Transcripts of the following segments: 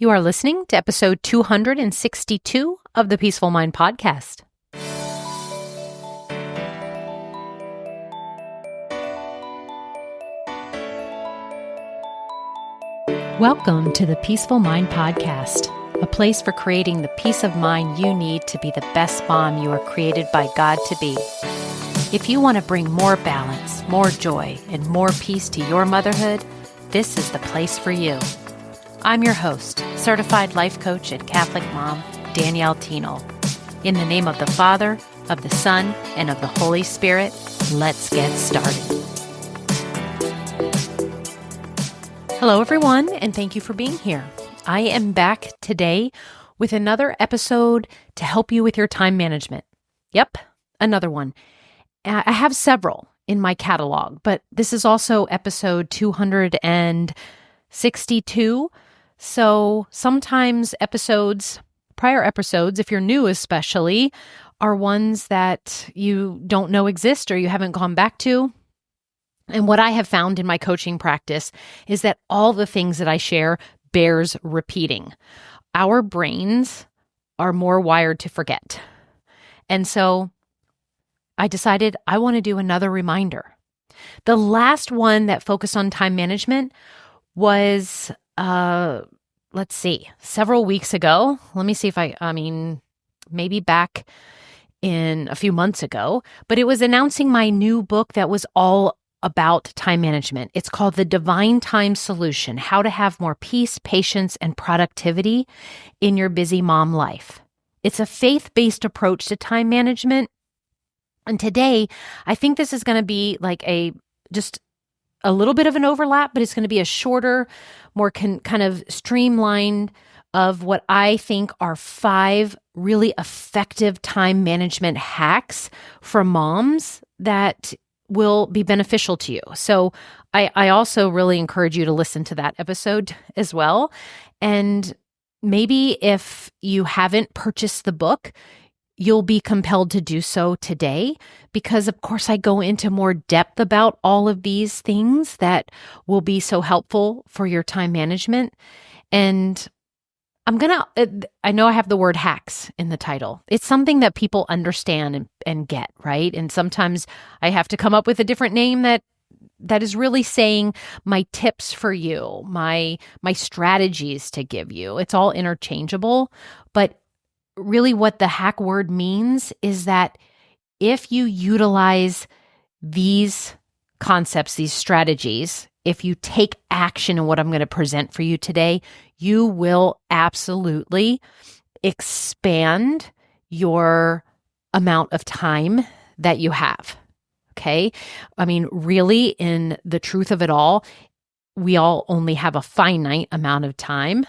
You are listening to episode 262 of the Peaceful Mind Podcast. Welcome to the Peaceful Mind Podcast, a place for creating the peace of mind you need to be the best mom you are created by God to be. If you want to bring more balance, more joy, and more peace to your motherhood, this is the place for you. I'm your host, certified life coach and Catholic mom, Danielle Tino. In the name of the Father, of the Son, and of the Holy Spirit, let's get started. Hello, everyone, and thank you for being here. I am back today with another episode to help you with your time management. Yep, another one. I have several in my catalog, but this is also episode 262. So sometimes prior episodes, if you're new especially, are ones that you don't know exist or you haven't gone back to. And what I have found in my coaching practice is that all the things that I share bears repeating. Our brains are more wired to forget. And so I decided I want to do another reminder. The last one that focused on time management was, several weeks ago. Let me see if maybe back in a few months ago, but it was announcing my new book that was all about time management. It's called The Divine Time Solution: How to Have More Peace, Patience, and Productivity in Your Busy Mom Life. It's a faith-based approach to time management. And today, I think this is going to be like just a little bit of an overlap, but it's going to be a shorter, more kind of streamlined of what I think are 5 really effective time management hacks for moms that will be beneficial to you. So I also really encourage you to listen to that episode as well. And maybe if you haven't purchased the book, you'll be compelled to do so today because, of course, I go into more depth about all of these things that will be so helpful for your time management. And I know I have the word hacks in the title. It's something that people understand and get, right? And sometimes I have to come up with a different name that is really saying my tips for you, my strategies to give you. It's all interchangeable, but really what the hack word means is that if you utilize these concepts, these strategies, if you take action in what I'm going to present for you today, you will absolutely expand your amount of time that you have. Okay? I mean, really, in the truth of it all, we all only have a finite amount of time,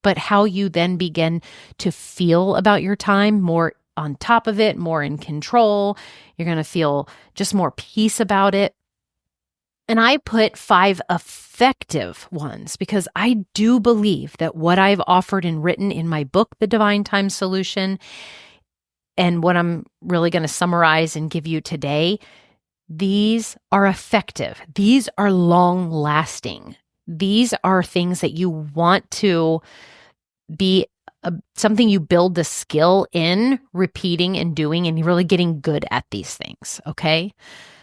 but how you then begin to feel about your time, more on top of it, more in control, you're going to feel just more peace about it. And I put 5 effective ones because I do believe that what I've offered and written in my book, The Divine Time Solution, and what I'm really going to summarize and give you today, these are effective. These are long-lasting. These are things that you want to be something you build the skill in repeating and doing and really getting good at these things, okay?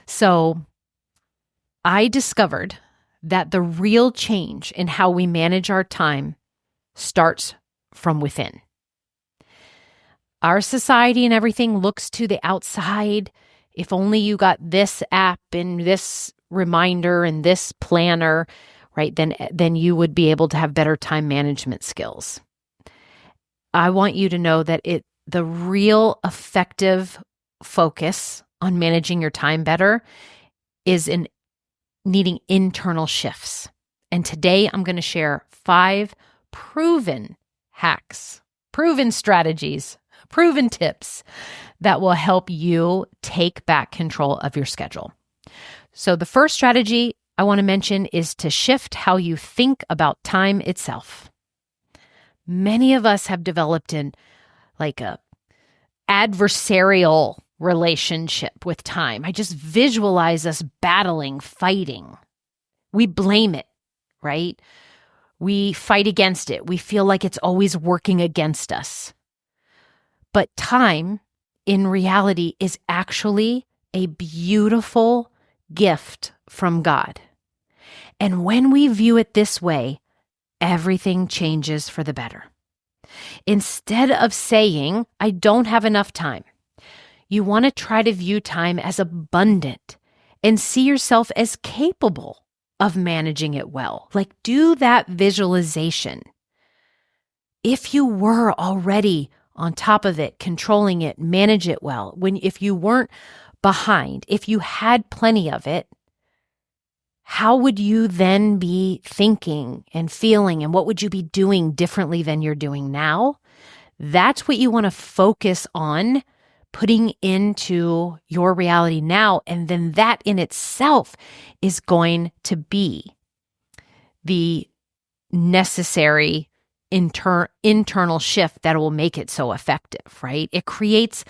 So I discovered that the real change in how we manage our time starts from within. Our society and everything looks to the outside. If only you got this app and this reminder and this planner, right, then you would be able to have better time management skills. I want you to know that the real effective focus on managing your time better is in needing internal shifts. And today I'm going to share 5 proven hacks, proven strategies, proven tips that will help you take back control of your schedule. So the first strategy I want to mention is to shift how you think about time itself. Many of us have developed a adversarial relationship with time. I just visualize us battling, fighting. We blame it, right? We fight against it. We feel like it's always working against us. But time, in reality, is actually a beautiful gift from God. And when we view it this way, everything changes for the better. Instead of saying, I don't have enough time, you want to try to view time as abundant and see yourself as capable of managing it well. Like, do that visualization. If you were already on top of it, controlling it, manage it well, if you weren't behind, if you had plenty of it, how would you then be thinking and feeling, and what would you be doing differently than you're doing now? That's what you want to focus on putting into your reality now. And then that in itself is going to be the necessary internal shift that will make it so effective, right? It creates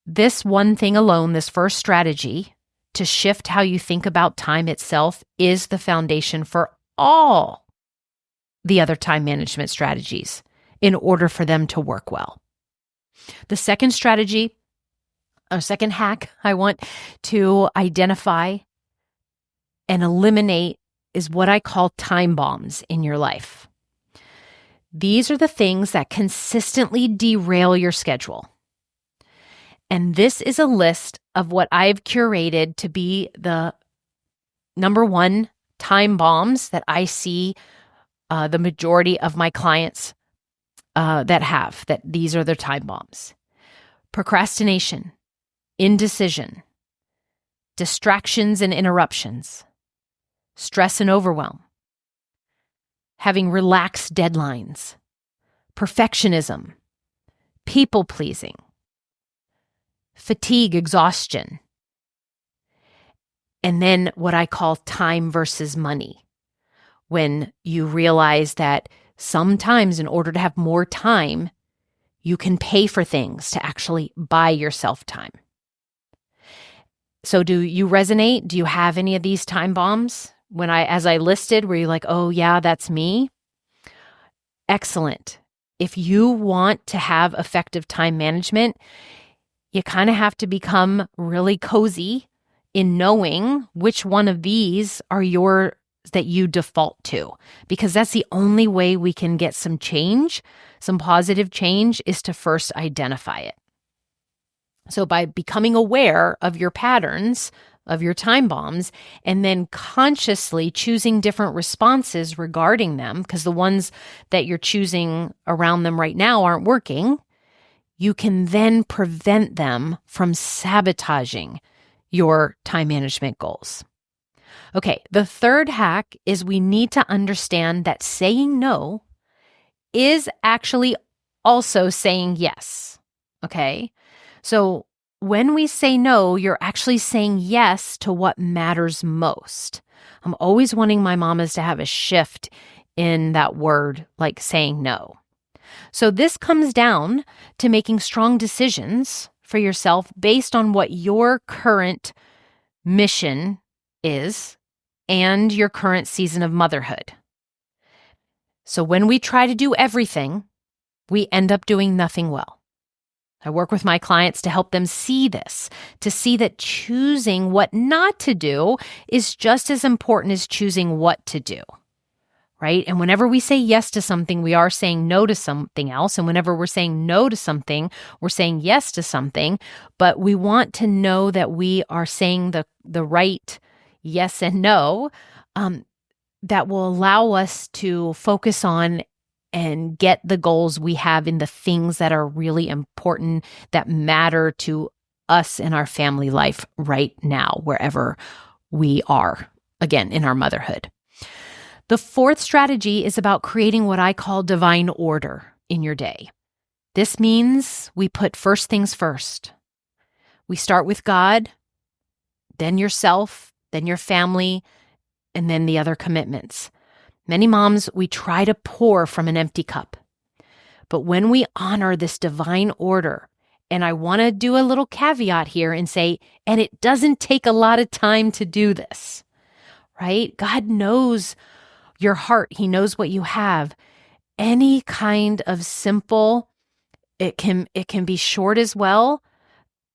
this one thing alone, this first strategy to shift how you think about time itself is the foundation for all the other time management strategies in order for them to work well. The second strategy, or second hack I want to identify and eliminate is what I call time bombs in your life. These are the things that consistently derail your schedule. And this is a list of what I've curated to be the number one time bombs that I see the majority of my clients that these are their time bombs. Procrastination, indecision, distractions and interruptions, stress and overwhelm, having relaxed deadlines, perfectionism, people-pleasing, fatigue, exhaustion, and then what I call time versus money, when you realize that sometimes in order to have more time, you can pay for things to actually buy yourself time. So do you resonate? Do you have any of these time bombs? As I listed, were you like, oh yeah, that's me? Excellent. If you want to have effective time management, you kind of have to become really cozy in knowing which one of these are yours that you default to, because that's the only way we can get some change, some positive change, is to first identify it. So by becoming aware of your patterns, of your time bombs, and then consciously choosing different responses regarding them, because the ones that you're choosing around them right now aren't working, you can then prevent them from sabotaging your time management goals. Okay, the third hack is we need to understand that saying no is actually also saying yes. Okay, so when we say no, you're actually saying yes to what matters most. I'm always wanting my mamas to have a shift in that word, like saying no. So this comes down to making strong decisions for yourself based on what your current mission is and your current season of motherhood. So when we try to do everything, we end up doing nothing well. I work with my clients to help them see this, to see that choosing what not to do is just as important as choosing what to do, right? And whenever we say yes to something, we are saying no to something else. And whenever we're saying no to something, we're saying yes to something. But we want to know that we are saying the right yes and no that will allow us to focus on and get the goals we have in the things that are really important, that matter to us in our family life right now, wherever we are, again, in our motherhood. The fourth strategy is about creating what I call divine order in your day. This means we put first things first. We start with God, then yourself, then your family, and then the other commitments. Many moms, we try to pour from an empty cup. But when we honor this divine order, and I want to do a little caveat here and say, and it doesn't take a lot of time to do this, right? God knows your heart. He knows what you have. Any kind of simple, it can be short as well.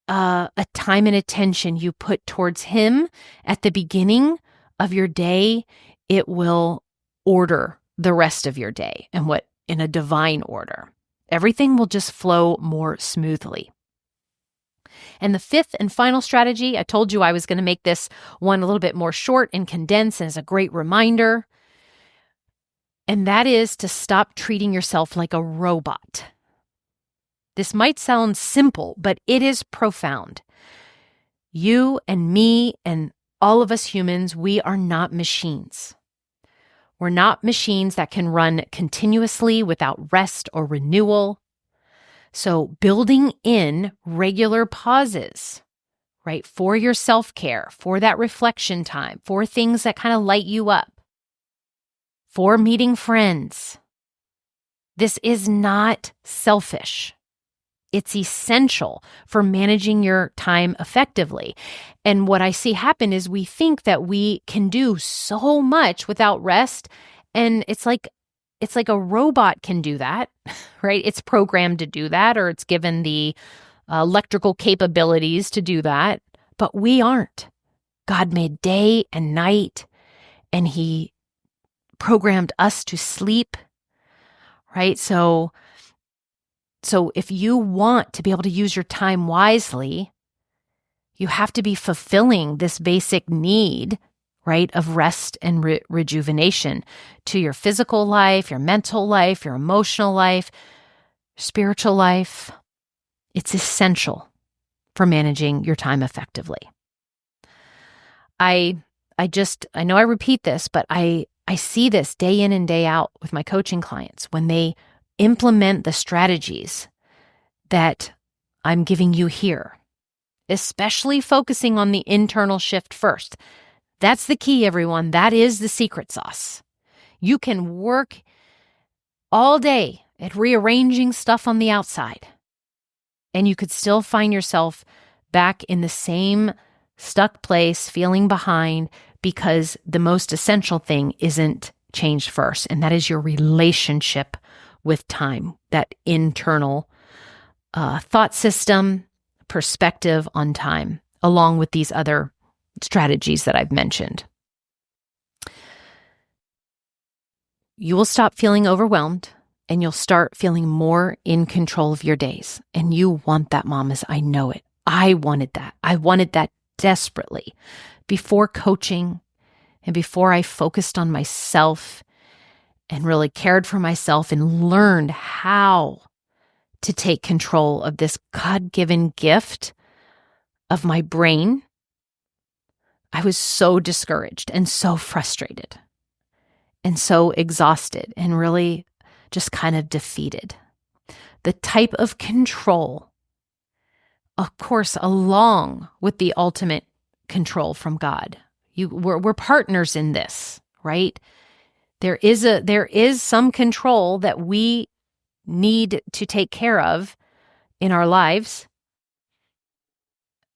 A time and attention you put towards him at the beginning of your day, it will order the rest of your day and what in a divine order. Everything will just flow more smoothly. And the fifth and final strategy, I told you I was going to make this one a little bit more short and condensed and as a great reminder. And that is to stop treating yourself like a robot. This might sound simple, but it is profound. You and me and all of us humans, we are not machines. We're not machines that can run continuously without rest or renewal. So building in regular pauses, right, for your self-care, for that reflection time, for things that kind of light you up, for meeting friends. This is not selfish. It's essential for managing your time effectively. And what I see happen is we think that we can do so much without rest. And it's like a robot can do that, right? It's programmed to do that, or it's given the electrical capabilities to do that. But we aren't. God made day and night, and he programmed us to sleep, right? So if you want to be able to use your time wisely, you have to be fulfilling this basic need, right, of rest and rejuvenation to your physical life, your mental life, your emotional life, spiritual life. It's essential for managing your time effectively. I know I repeat this, but I see this day in and day out with my coaching clients when they implement the strategies that I'm giving you here, especially focusing on the internal shift first. That's the key, everyone. That is the secret sauce. You can work all day at rearranging stuff on the outside, and you could still find yourself back in the same stuck place, feeling behind, because the most essential thing isn't changed first, and that is your relationship with time, that internal thought system, perspective on time, along with these other strategies that I've mentioned. You will stop feeling overwhelmed, and you'll start feeling more in control of your days. And you want that, mamas. I know it. I wanted that. I wanted that desperately before coaching and before I focused on myself and really cared for myself and learned how to take control of this God-given gift of my brain. I was so discouraged and so frustrated and so exhausted and really just kind of defeated. The type of control, of course, along with the ultimate control from God. We're partners in this, right? There is some control that we need to take care of in our lives.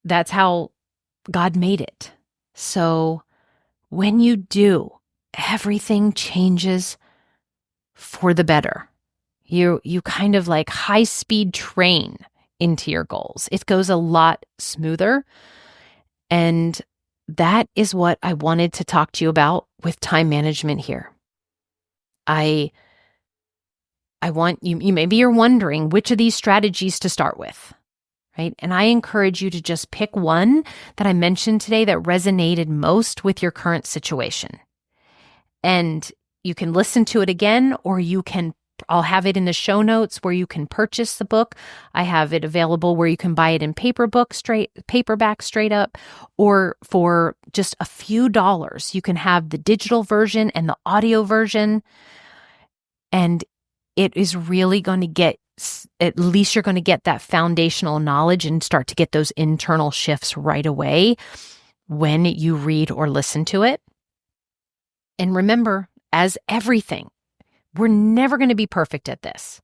That's how God made it. So when you do, everything changes for the better. You kind of like high-speed train into your goals. It goes a lot smoother. And that is what I wanted to talk to you about with time management here. I want you, maybe you're wondering which of these strategies to start with, right? And I encourage you to just pick one that I mentioned today that resonated most with your current situation. And you can listen to it again, or I'll have it in the show notes where you can purchase the book. I have it available where you can buy it in paperback straight up, or for just a few dollars, you can have the digital version and the audio version. And it is really going to get, at least you're going to get that foundational knowledge and start to get those internal shifts right away when you read or listen to it. And remember, as everything, we're never going to be perfect at this.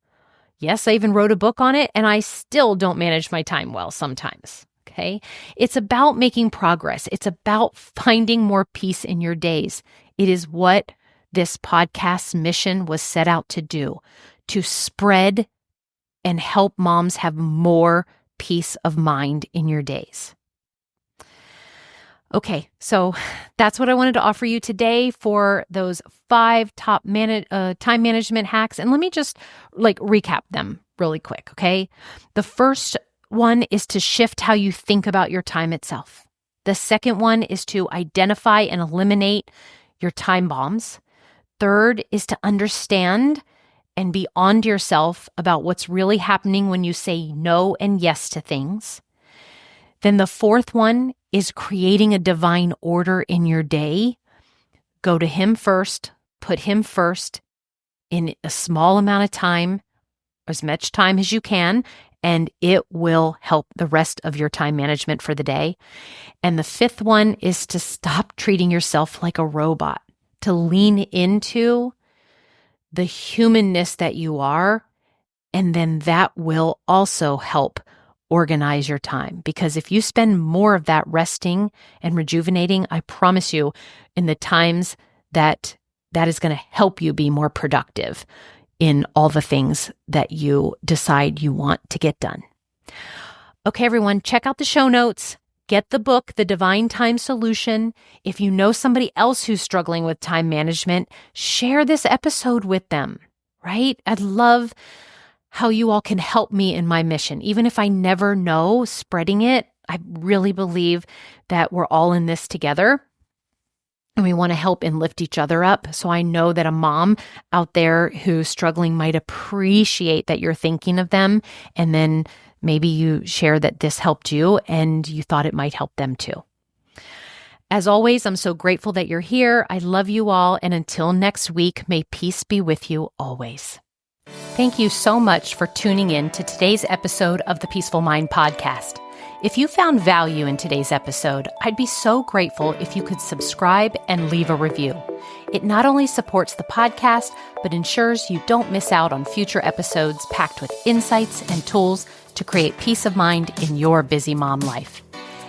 Yes, I even wrote a book on it, and I still don't manage my time well sometimes, okay? It's about making progress. It's about finding more peace in your days. It is what this podcast's mission was set out to do, to spread and help moms have more peace of mind in your days. Okay, so that's what I wanted to offer you today for those 5 top time management hacks. And let me just recap them really quick, okay? The first one is to shift how you think about your time itself. The second one is to identify and eliminate your time bombs. Third is to understand and be on to yourself about what's really happening when you say no and yes to things. Then the fourth one is creating a divine order in your day. Go to Him first, put Him first in a small amount of time, as much time as you can, and it will help the rest of your time management for the day. And the fifth one is to stop treating yourself like a robot, to lean into the humanness that you are, and then that will also help organize your time. Because if you spend more of that resting and rejuvenating, I promise you, in the times that is going to help you be more productive in all the things that you decide you want to get done. Okay, everyone, check out the show notes. Get the book, The Divine Time Solution. If you know somebody else who's struggling with time management, share this episode with them, right? I'd love how you all can help me in my mission. Even if I never know spreading it, I really believe that we're all in this together and we want to help and lift each other up. So I know that a mom out there who's struggling might appreciate that you're thinking of them, and then maybe you share that this helped you and you thought it might help them too. As always, I'm so grateful that you're here. I love you all. And until next week, may peace be with you always. Thank you so much for tuning in to today's episode of the Peaceful Mind podcast. If you found value in today's episode, I'd be so grateful if you could subscribe and leave a review. It not only supports the podcast, but ensures you don't miss out on future episodes packed with insights and tools to create peace of mind in your busy mom life.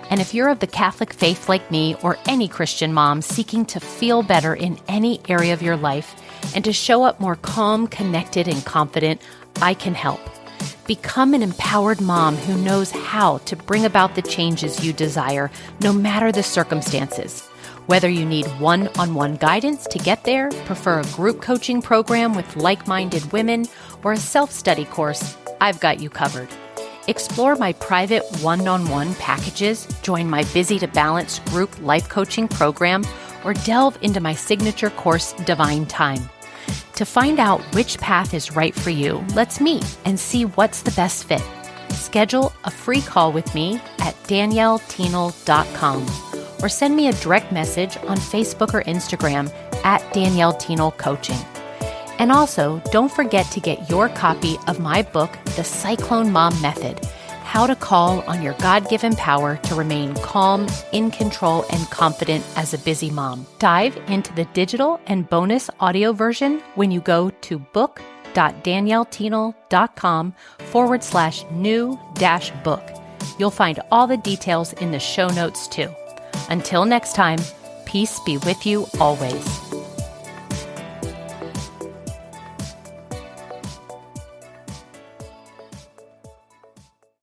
And if you're of the Catholic faith like me, or any Christian mom seeking to feel better in any area of your life and to show up more calm, connected, and confident, I can help. Become an empowered mom who knows how to bring about the changes you desire, no matter the circumstances. Whether you need one-on-one guidance to get there, prefer a group coaching program with like-minded women, or a self-study course, I've got you covered. Explore my private one-on-one packages, join my Busy to Balance group life coaching program, or delve into my signature course, Divine Time. To find out which path is right for you, let's meet and see what's the best fit. Schedule a free call with me at danielleteenel.com or send me a direct message on Facebook or Instagram at Danielle Teenel Coaching. And also, don't forget to get your copy of my book, The Cyclone Mom Method, How to Call on Your God-Given Power to Remain Calm, in Control, and Confident as a Busy Mom. Dive into the digital and bonus audio version when you go to book.danielleteenel.com/new-book. You'll find all the details in the show notes too. Until next time, peace be with you always.